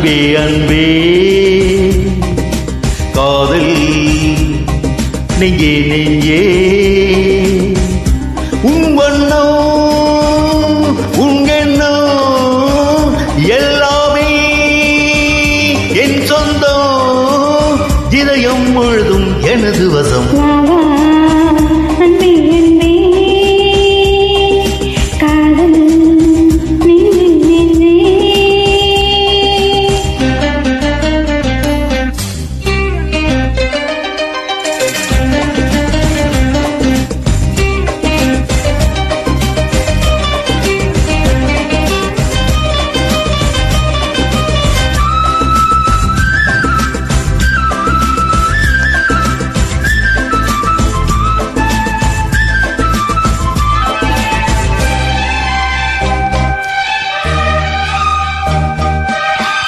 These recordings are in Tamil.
அன்பே அன்பே காதல் நெஞ்சே நெஞ்சே உன் வண்ணம் உன் எண்ணம் எல்லாமே என் சொந்தம் இதயம் முழுதும் எனது வசம்.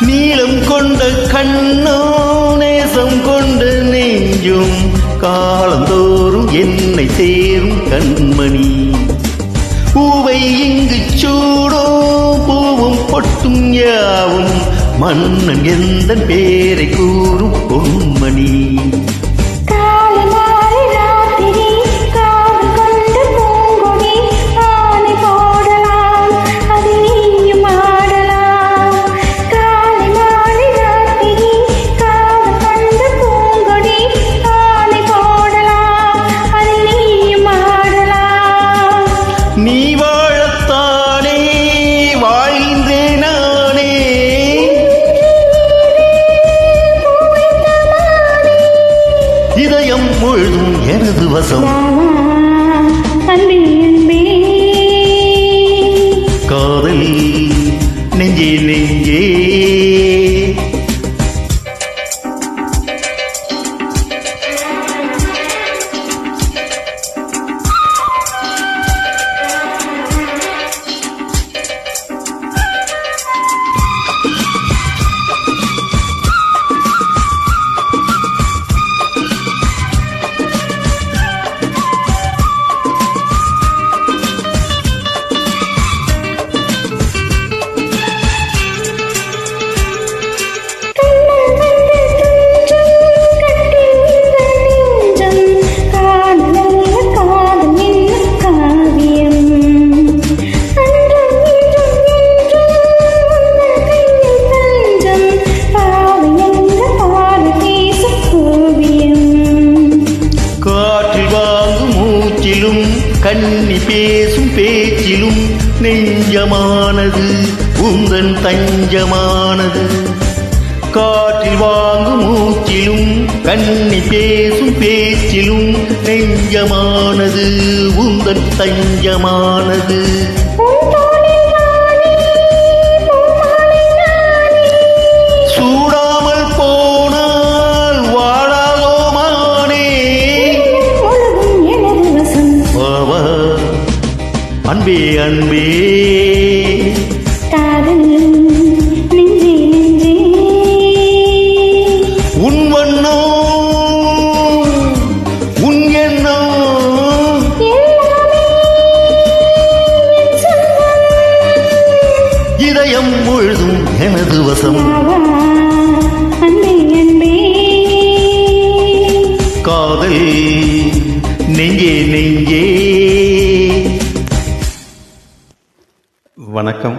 நீளம் கொண்ட கண்ணோ நேசம் கொண்ட நெஞ்சும் காலந்தோறும் என்னை சேரும் கண்மணி. பூவை இங்கு சூடோ பூவும் பொட்டும் யாவும் மன்னன் எந்த பேரை கூறும் பொன்மணி. நீ வாழத்தானே வாழ்ந்தே நானே இதயம் முழுதும் எனது வசம். காதல் நெஞ்சே நெஞ்சே கண்ணி பேசும் பேச்சிலும் நெஞ்சமானது உந்தன் தஞ்சமானது. காற்றில் வாங்கும் மூச்சிலும் கண்ணி பேசும் பேச்சிலும் நெஞ்சமானது உந்தன் தஞ்சமானது. சூடாமல் போனால் வாழாதோமானே அன்பே அன்பே உன் வண்ணம் உன் எண்ணம் இதயம் முழுதும் எனது வசம். காதல் நெஞ்சே நெஞ்சே. வணக்கம்.